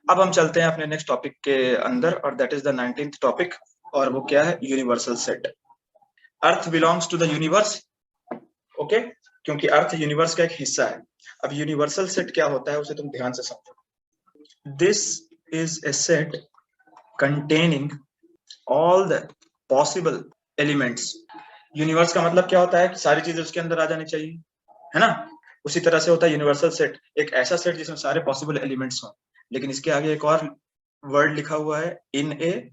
अब हम चलते हैं अपने नेक्स्ट टॉपिक के अंदर और that is the 19th topic और वो क्या है, universal set. Earth belongs to the universe, okay, क्योंकि अर्थ यूनिवर्स का एक हिस्सा है। अब यूनिवर्सल सेट क्या होता है उसे तुम ध्यान से समझो। This is a set containing all the possible elements. Universe का मतलब क्या होता है कि सारी चीजें उसके अंदर आ जानी चाहिए, है ना। उसी तरह से होता है यूनिवर्सल सेट, एक ऐसा सेट जिसमें सारे पॉसिबल एलिमेंट्स हों। लेकिन इसके आगे एक और वर्ड लिखा हुआ है, इन ए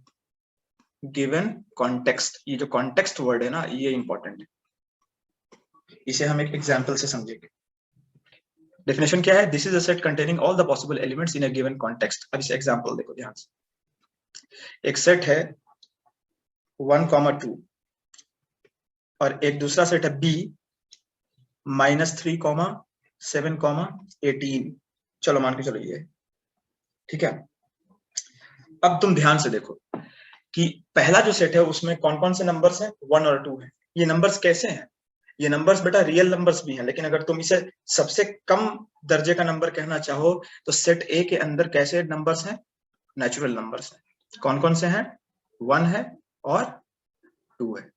गिवन कॉन्टेक्स्ट। ये जो कॉन्टेक्स्ट वर्ड है ना, ये इंपॉर्टेंट है, इसे हम एक एग्जांपल से समझेंगे। डेफिनेशन क्या है, this is a set containing all the possible elements in a given context. अब इसे एग्जांपल देखो ध्यान से। एक सेट है 1,2 और एक दूसरा सेट है बी -3, 7, 18। चलो मान के चलो ये, ठीक है। अब तुम ध्यान से देखो कि पहला जो सेट है उसमें कौन कौन से नंबर्स हैं, 1 और 2 है। ये नंबर्स कैसे हैं, ये नंबर्स बेटा रियल नंबर्स भी हैं, लेकिन अगर तुम इसे सबसे कम दर्जे का नंबर कहना चाहो तो सेट ए के अंदर कैसे नंबर्स हैं, नेचुरल नंबर्स हैं। कौन कौन से हैं, 1 है और 2 है।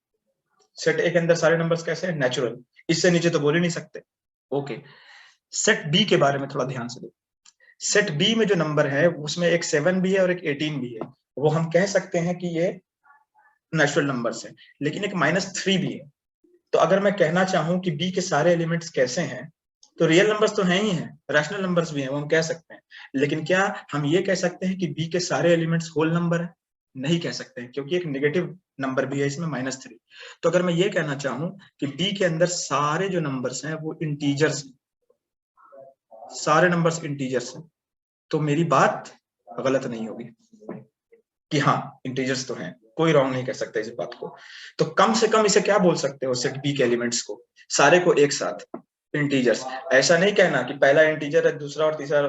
सेट ए के अंदर सारे नंबर्स कैसे हैं, नेचुरल। इससे नीचे तो बोल ही नहीं सकते, ओके। सेट बी के बारे में थोड़ा ध्यान से देखो। सेट बी में जो नंबर है उसमें एक 7 भी है और एक 18 भी है। वो हम कह सकते हैं कि ये नेचुरल नंबर्स है, लेकिन एक -3 भी है। तो अगर मैं कहना चाहूं कि बी के सारे एलिमेंट्स कैसे हैं, तो रियल नंबर्स तो हैं ही हैं, रैशनल नंबर्स भी हैं, वो हम कह सकते हैं। लेकिन क्या हम ये कह सकते हैं कि बी के सारे एलिमेंट्स होल नंबर है? नहीं कह सकते हैं, क्योंकि एक नेगेटिव नंबर भी है इसमें, -3। तो अगर मैं ये कहना चाहूं कि बी के अंदर सारे जो नंबर्स हैं वो इंटीजर्स, सारे नंबर्स इंटीजर्स हैं, तो मेरी बात गलत नहीं होगी कि हाँ इंटीजर्स तो हैं, कोई रॉन्ग नहीं कह सकता इस बात को। तो कम से कम इसे क्या बोल सकते हो, सेट बी के एलिमेंट्स को, सारे को एक साथ इंटीजर्स। ऐसा नहीं कहना कि पहला इंटीजर है, दूसरा और तीसरा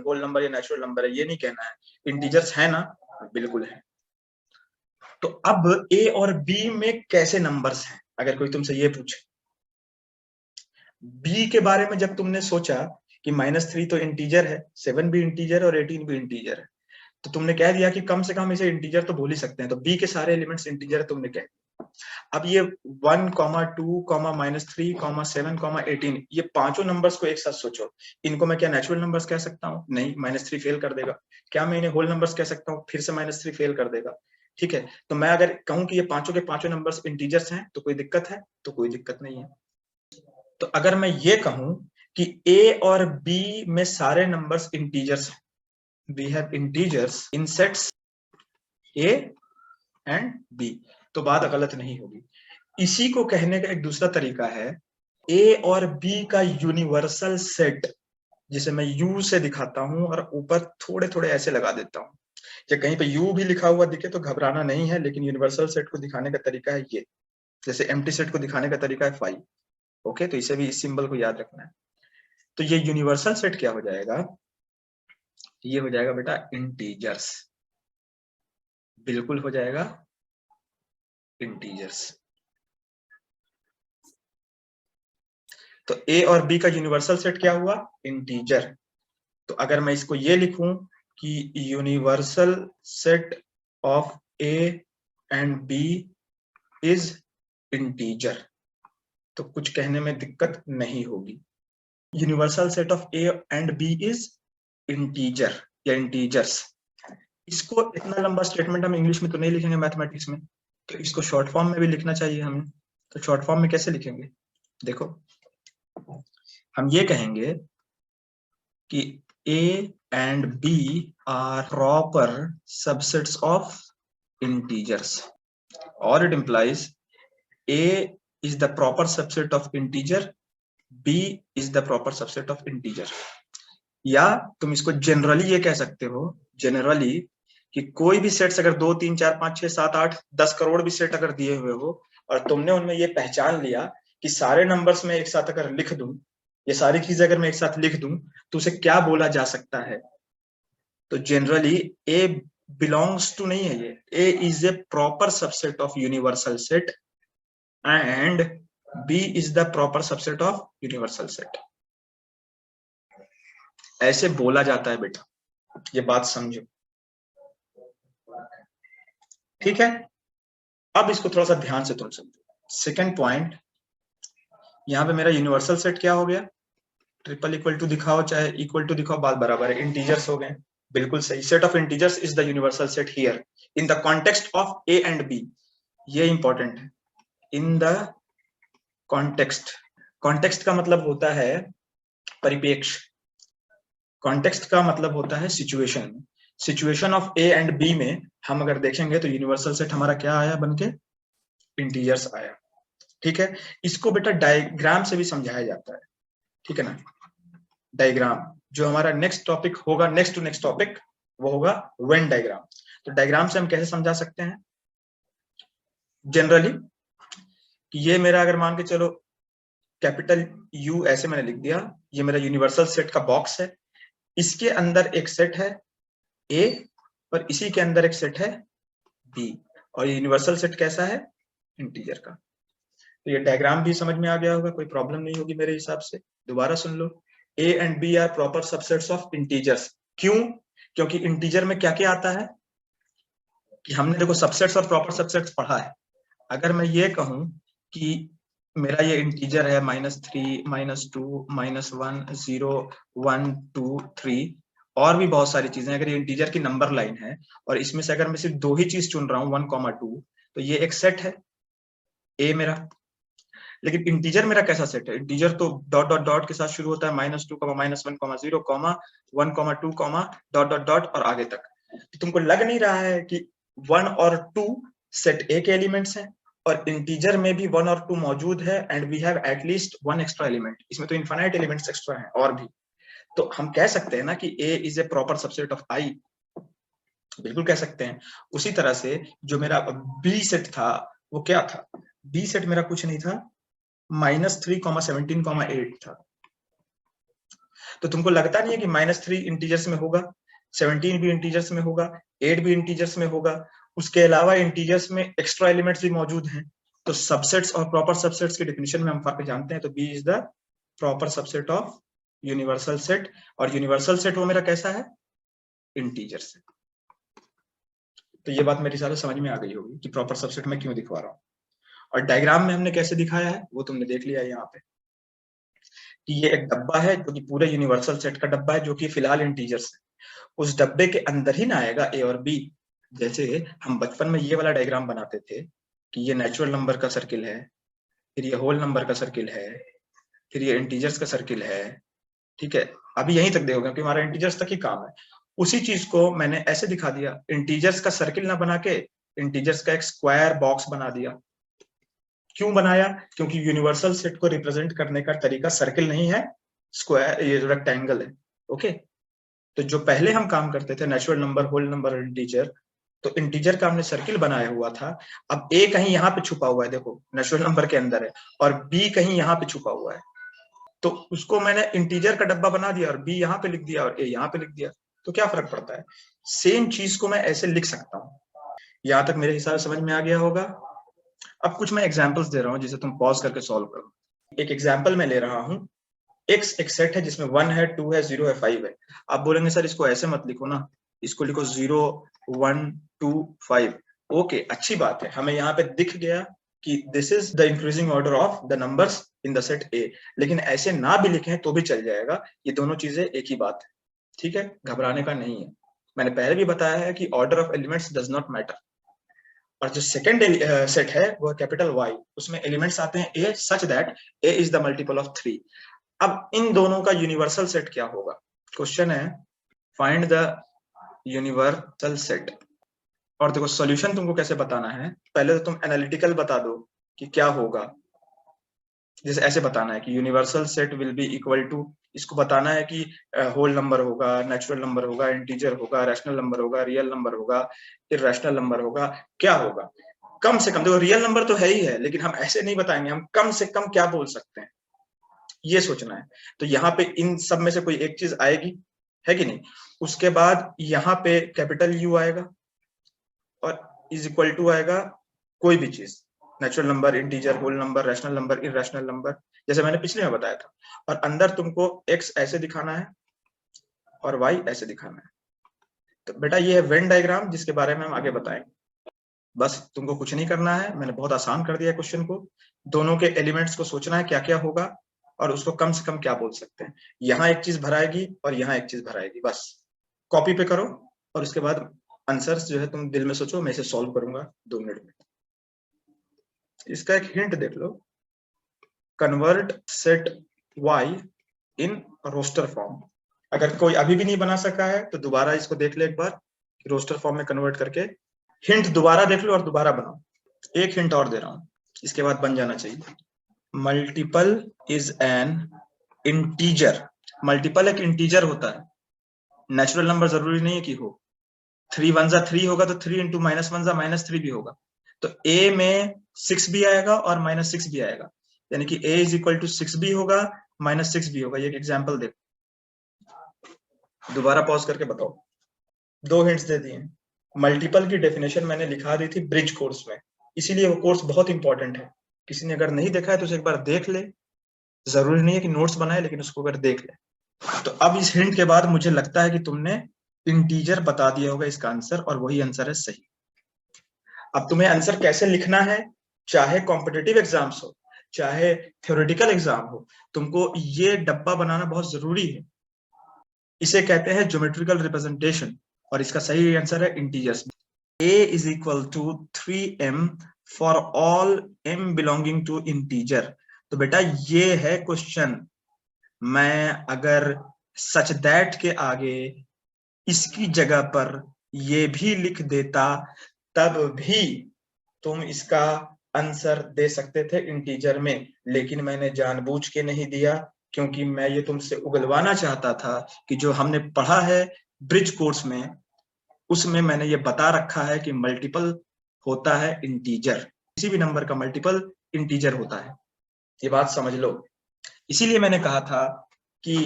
होल नंबर या नेचुरल नंबर है, ये नहीं कहना है। इंटीजर्स है ना, बिल्कुल है। तो अब ए और बी में कैसे नंबर्स हैं, अगर कोई तुमसे ये पूछे। बी के बारे में जब तुमने सोचा कि -3 तो इंटीजर है, 7 भी इंटीजर और 18 भी इंटीजर है, तो तुमने कह दिया कि कम से कम इसे इंटीजर तो बोल ही सकते हैं, तो बी के सारे एलिमेंट्स इंटीजर है तुमने कह दिया। अब ये 1, 2, -3, 7, 18, ये पांचों नंबर्स को एक साथ सोचो। इनको मैं क्या नेचुरल नंबर्स कह सकता हूँ? नहीं, -3 फेल कर देगा। क्या मैं इन्हें होल नंबर्स कह सकता हूँ? फिर से -3 फेल कर देगा। ठीक है, तो मैं अगर कहूं कि ये पांचों के पांचों नंबर्स इंटीजर्स हैं तो कोई दिक्कत है? तो कोई दिक्कत नहीं है। तो अगर मैं ये कहूं कि ए और बी में सारे नंबर्स इंटीजर्स हैं, we have integers in sets a and b, तो बात गलत नहीं होगी। इसी को कहने का एक दूसरा तरीका है, a और b का यूनिवर्सल सेट, जिसे मैं u से दिखाता हूं और ऊपर थोड़े थोड़े ऐसे लगा देता हूं। या कहीं पे u भी लिखा हुआ दिखे तो घबराना नहीं है, लेकिन यूनिवर्सल सेट को दिखाने का तरीका है ये, जैसे एम्प्टी सेट को दिखाने का तरीका है 5। ओके, तो इसे भी, इस सिंबल को याद रखना है। तो ये यूनिवर्सल सेट क्या हो जाएगा, ये हो जाएगा बेटा इंटीजर्स, बिल्कुल हो जाएगा इंटीजर्स। तो ए और बी का यूनिवर्सल सेट क्या हुआ, इंटीजर। तो अगर मैं इसको ये लिखूं कि universal set of A and B is integer, तो कुछ कहने में दिक्कत नहीं होगी। Universal set of A and B is integer या इंटीजर्स। इसको इतना लंबा स्टेटमेंट हम इंग्लिश में तो नहीं लिखेंगे मैथमेटिक्स में, तो इसको शॉर्ट फॉर्म में भी लिखना चाहिए हमें। तो शॉर्ट फॉर्म में कैसे लिखेंगे, देखो हम ये कहेंगे कि A and B are proper subsets of integers, or it implies A is the proper subset of integer, B is the proper subset of integer। या तुम इसको जनरली ये कह सकते हो, जनरली कि कोई भी सेट्स अगर 2, 3, 4, 5, 6, 7, 8, 10 करोड़ भी सेट अगर दिए हुए हो और तुमने उनमें ये पहचान लिया कि सारे नंबर्स में एक साथ अगर लिख दूं, ये सारी चीजें अगर मैं एक साथ लिख दूं तो उसे क्या बोला जा सकता है, तो जनरली ए बिलोंग्स टू नहीं है, ये A is a proper subset of universal set and B is the proper subset of universal set. ऐसे बोला जाता है बेटा, ये बात समझो, ठीक है। अब इसको थोड़ा सा ध्यान से तुम समझो। सेकंड पॉइंट, यहाँ पे मेरा यूनिवर्सल सेट क्या हो गया, ट्रिपल इक्वल टू दिखाओ चाहे इक्वल टू दिखाओ, बात बराबर है, इंटीजर्स हो गए। बिल्कुल सही, set of integers is the universal set here in the context of A and B. ये इंपॉर्टेंट है, इन द कॉन्टेक्स्ट। कॉन्टेक्स्ट का मतलब होता है परिप्रेक्ष्य, कॉन्टेक्स्ट का मतलब होता है situation. Situation of A and B में हम अगर देखेंगे तो यूनिवर्सल सेट हमारा क्या आया बनके, इंटीजर्स आया, ठीक है। इसको बेटा डायग्राम से भी समझाया जाता है, ठीक है ना। डायग्राम जो हमारा नेक्स्ट टॉपिक होगा, नेक्स्ट टू नेक्स्ट टॉपिक, वो होगा वेन डायग्राम। तो डायग्राम से हम कैसे समझा सकते हैं जनरली, कि ये मेरा अगर मान के चलो कैपिटल यू ऐसे मैंने लिख दिया, ये मेरा यूनिवर्सल सेट का बॉक्स है, इसके अंदर एक सेट है ए और इसी के अंदर एक सेट है बी, और यूनिवर्सल सेट कैसा है, इंटीजर का। तो ये डायग्राम भी समझ में आ गया होगा, कोई प्रॉब्लम नहीं होगी मेरे हिसाब से। दोबारा सुन लो, A and B are proper subsets of integers. क्यों? क्योंकि इंटीजर में क्या क्या आता है कि हमने देखो सबसेट्स और प्रॉपर सबसेट्स पढ़ा है। अगर मैं ये कहूं कि मेरा ये इंटीजर है -3, -2, -1, 0, 1, 2, 3, और भी बहुत सारी चीजें, अगर ये इंटीजर की नंबर लाइन है और इसमें से अगर मैं सिर्फ दो ही चीज चुन रहा हूँ 1, 2, तो ये एक सेट है ए मेरा। लेकिन इंटीजर मेरा कैसा सेट है, इंटीजर तो डॉट डॉट डॉट के साथ शुरू होता है, -2, -1, -0, 1, 2, डॉट डॉट डॉट और आगे तक। तो तुमको लग नहीं रहा है कि 1 और 2 सेट ए के एलिमेंट्स हैं, और इंटीजर में भी 1 और 2 मौजूद है, and we have at least 1 extra element, इसमें तो इनफाइनाइट एलिमेंट्स एक्स्ट्रा हैं और भी। तो हम कह सकते हैं ना कि A is a proper subset of I, बिल्कुल कह सकते हैं। उसी तरह से जो मेरा बी सेट था वो क्या था, बी सेट मेरा कुछ नहीं था, -3, 17, 8 था। तो तुमको लगता नहीं है कि -3 इंटीजर्स में होगा, 17 भी इंटीजर्स में होगा, 8 भी इंटीजर्स में होगा, उसके अलावा इंटीजर्स में एक्स्ट्रा एलिमेंट्स भी मौजूद हैं। तो सबसेट्स और प्रॉपर सबसेट्स की डेफिनेशन में हम फर्क जानते हैं। तो B is the proper subset of universal set, और यूनिवर्सल सेट वो मेरा कैसा है, इंटीजर से। तो ये बात मेरे हिसाब से समझ में आ गई होगी कि प्रॉपर सबसेट में क्यों दिखवा रहा हूँ। और डायग्राम में हमने कैसे दिखाया है वो तुमने देख लिया यहाँ पे, कि ये एक डब्बा है जो कि पूरे यूनिवर्सल सेट का डब्बा है, जो कि फिलहाल इंटीजर्स है। उस डब्बे के अंदर ही ना आएगा ए और बी। जैसे हम बचपन में ये वाला डायग्राम बनाते थे कि ये नेचुरल नंबर का सर्किल है, फिर ये होल नंबर का सर्किल है, फिर ये इंटीजर्स का सर्किल है, ठीक है। अभी यहीं तक देखोगे क्योंकि हमारा इंटीजर्स तक ही काम है। उसी चीज को मैंने ऐसे दिखा दिया, इंटीजर्स का सर्किल ना बना के इंटीजर्स का एक स्क्वायर बॉक्स बना दिया। क्यों बनाया? क्योंकि यूनिवर्सल सेट को रिप्रेजेंट करने का तरीका सर्किल नहीं है, स्क्वायर, ये रेक्टेंगल है। ओके, तो जो पहले हम काम करते थे नेचुरल नंबर, होल नंबर और इंटीजर, तो इंटीजर का हमने सर्किल बनाया हुआ था। अब ए कहीं यहाँ पे छुपा हुआ है, देखो नेचुरल नंबर के अंदर है, और बी कहीं यहाँ पे छुपा हुआ है। तो उसको मैंने इंटीजर का डब्बा बना दिया और बी यहाँ पे लिख दिया और ए यहाँ पे लिख दिया। तो क्या फर्क पड़ता है? सेम चीज को मैं ऐसे लिख सकता हूँ। यहाँ तक मेरे हिसाब से समझ में आ गया होगा। अब कुछ मैं एग्जांपल्स दे रहा हूँ जिसे तुम पॉज करके सॉल्व करो। एक एग्जांपल मैं ले रहा हूँ, एक्स एक सेट है जिसमें 1 है, 2 है, 0 है, 5 है। आप बोलेंगे सर इसको ऐसे मत लिखो ना, इसको लिखो 0, 1, 2, 5। ओके, अच्छी बात है, हमें यहाँ पे दिख गया कि this is the increasing order of the numbers in the set ए। लेकिन ऐसे ना भी लिखें तो भी चल जाएगा, ये दोनों चीजें एक ही बात है, ठीक है, घबराने का नहीं है। मैंने पहले भी बताया है कि order of elements does not matter. और जो सेकंड सेट है वो कैपिटल वाई, उसमें एलिमेंट्स आते हैं A such that A is the multiple of 3। अब इन दोनों का यूनिवर्सल सेट क्या होगा? क्वेश्चन है फाइंड द यूनिवर्सल सेट। और देखो सॉल्यूशन तुमको कैसे बताना है, पहले तो तुम एनालिटिकल बता दो कि क्या होगा। जैसे ऐसे बताना है कि universal set will be equal to, इसको बताना है कि होल नंबर होगा, नेचुरल नंबर होगा, इंटीजर होगा, रैशनल नंबर होगा, रियल नंबर होगा, इरैशनल नंबर होगा, क्या होगा? कम से कम, देखो रियल नंबर तो है ही है, लेकिन हम ऐसे नहीं बताएंगे, हम कम से कम क्या बोल सकते हैं ये सोचना है। तो यहाँ पे इन सब में से कोई एक चीज आएगी, है कि नहीं? उसके बाद यहाँ पे कैपिटल यू आएगा और इज इक्वल टू आएगा कोई भी चीज, natural number, integer, whole number, rational number, irrational number, जैसे मैंने पिछले में बताया था। और अंदर तुमको x ऐसे दिखाना है और y ऐसे दिखाना है। तो बेटा ये है वेन डायग्राम, जिसके बारे में हम आगे बताएंगे। बस तुमको कुछ नहीं करना है, मैंने बहुत आसान कर दिया क्वेश्चन को। दोनों के एलिमेंट्स को सोचना है क्या क्या होगा और उसको कम से कम क्या बोल सकते हैं। यहाँ एक चीज भराएगी और यहाँ एक चीज भराएगी, बस कॉपी पे करो और उसके बाद आंसर्स जो है तुम दिल में सोचो, मैं इसे सॉल्व करूंगा 2 मिनट में। इसका एक हिंट देख लो, convert set Y in roster form. अगर कोई अभी भी नहीं बना सका है तो दोबारा इसको देख ले एक बार, रोस्टर फॉर्म में कन्वर्ट करके। हिंट दोबारा देख लो और दोबारा बनाओ। एक हिंट और दे रहा हूं, इसके बाद बन जाना चाहिए। Multiple is an integer. Multiple एक इंटीजर होता है, नेचुरल नंबर जरूरी नहीं है कि हो। 3 1 जा 3 होगा तो 3 इंटू -1 जा -3 भी होगा। तो a में 6 भी आएगा और -6 भी आएगा, यानी कि a इज इक्वल टू 6 भी होगा -6 भी होगा। ये एक एग्जाम्पल देखो, दोबारा पॉज करके बताओ। 2 हिंट्स दे दिए। मल्टीपल की डेफिनेशन मैंने लिखा दी थी ब्रिज कोर्स में, इसीलिए वो कोर्स बहुत इंपॉर्टेंट है। किसी ने अगर नहीं देखा है तो उसे एक बार देख ले, जरूरी नहीं है कि नोट्स बनाए, लेकिन उसको अगर देख ले। तो अब इस हिंट के बाद मुझे लगता है कि तुमने इंटीजर बता दिया होगा इसका आंसर, और वही आंसर है सही। अब तुम्हें आंसर कैसे लिखना है, चाहे कॉम्पिटिटिव एग्जाम्स हो चाहे थ्योरेटिकल एग्जाम हो, तुमको ये डब्बा बनाना बहुत जरूरी है। इसे कहते हैं ज्योमेट्रिकल रिप्रेजेंटेशन, और इसका सही आंसर है integers. a is equal to 3m for all m belonging to integer। तो बेटा ये है क्वेश्चन। मैं अगर सच दैट के आगे इसकी जगह पर ये भी लिख देता, तब भी तुम इसका आंसर दे सकते थे इंटीजर में, लेकिन मैंने जानबूझ के नहीं दिया, क्योंकि मैं ये तुमसे उगलवाना चाहता था कि जो हमने पढ़ा है ब्रिज कोर्स में, उसमें मैंने ये बता रखा है कि मल्टीपल होता है इंटीजर, किसी भी नंबर का मल्टीपल इंटीजर होता है। ये बात समझ लो। इसीलिए मैंने कहा था कि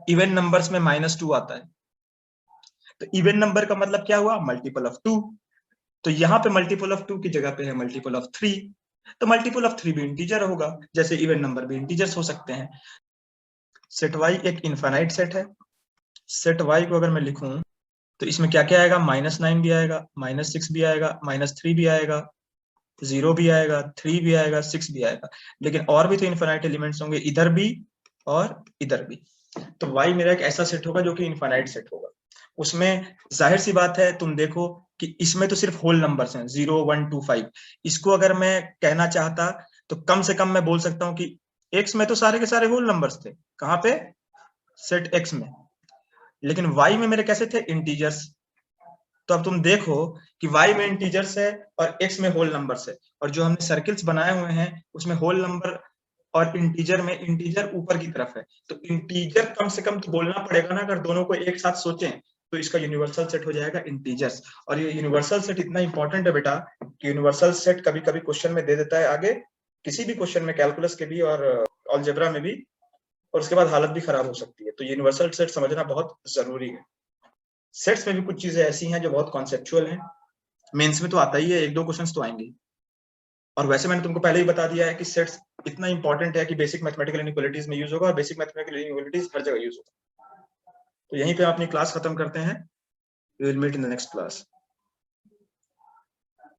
इवन नंबर्स में -2 आता है। तो इवन नंबर का मतलब क्या हुआ, मल्टीपल ऑफ 2। तो यहाँ पे मल्टीपल ऑफ 2 की जगह पे है मल्टीपल ऑफ 3, तो मल्टीपल ऑफ 3 भी इंटीजर होगा, जैसे इवन नंबर भी इंटीजर्स हो सकते हैं। सेट वाई एक इनफाइनाइट सेट है। सेट वाई को अगर मैं लिखूं तो इसमें क्या क्या आएगा, -9 भी आएगा, -6 भी आएगा, -3 भी आएगा, 0 भी आएगा, 3 भी आएगा, 6 भी आएगा। लेकिन और भी तो इनफाइनाइट एलिमेंट्स होंगे, इधर भी और इधर भी। तो y मेरा एक ऐसा सेट होगा जो कि इनफाइनाइट सेट होगा। उसमें जाहिर सी बात है, तुम देखो कि इसमें तो सिर्फ होल नंबर्स हैं 0 1 2 5। इसको अगर मैं कहना चाहता तो कम से कम मैं बोल सकता हूँ कि x में तो सारे के सारे होल नंबर्स थे। कहाँ पे, सेट x में। लेकिन y में मेरे कैसे थे, इंटीजर्स। तो अब तुम देखो कि y में इंटीजर्स है और x में होल नंबर्स है, और जो हमने सर्किल्स बनाए हुए हैं उसमें होल नंबर और इंटीजर में इंटीजर ऊपर की तरफ है। तो इंटीजर कम से कम तो बोलना पड़ेगा ना, अगर दोनों को एक साथ सोचें तो इसका यूनिवर्सल सेट हो जाएगा इंटीजर्स। और ये यूनिवर्सल सेट इतना इंपॉर्टेंट है बेटा कि यूनिवर्सल सेट कभी कभी क्वेश्चन में दे देता है आगे, किसी भी क्वेश्चन में, कैलकुलस के भी और अलजेब्रा में भी, और उसके बाद हालत भी खराब हो सकती है। तो यूनिवर्सल सेट समझना बहुत जरूरी है। सेट्स में भी कुछ चीजें ऐसी हैं जो बहुत कॉन्सेप्चुअल हैं, मेंस में तो आता ही है, 1-2 क्वेश्चंस तो आएंगे। और वैसे मैंने तुमको पहले ही बता दिया है कि सेट्स इतना इंपॉर्टेंट है कि बेसिक मैथमेटिकल इनइक्वालिटीज में यूज होगा, और बेसिक मैथमेटिकल इनइक्वालिटीज हर जगह यूज होगा। तो यहीं पे अपनी क्लास खत्म करते हैं। We will meet in the next class.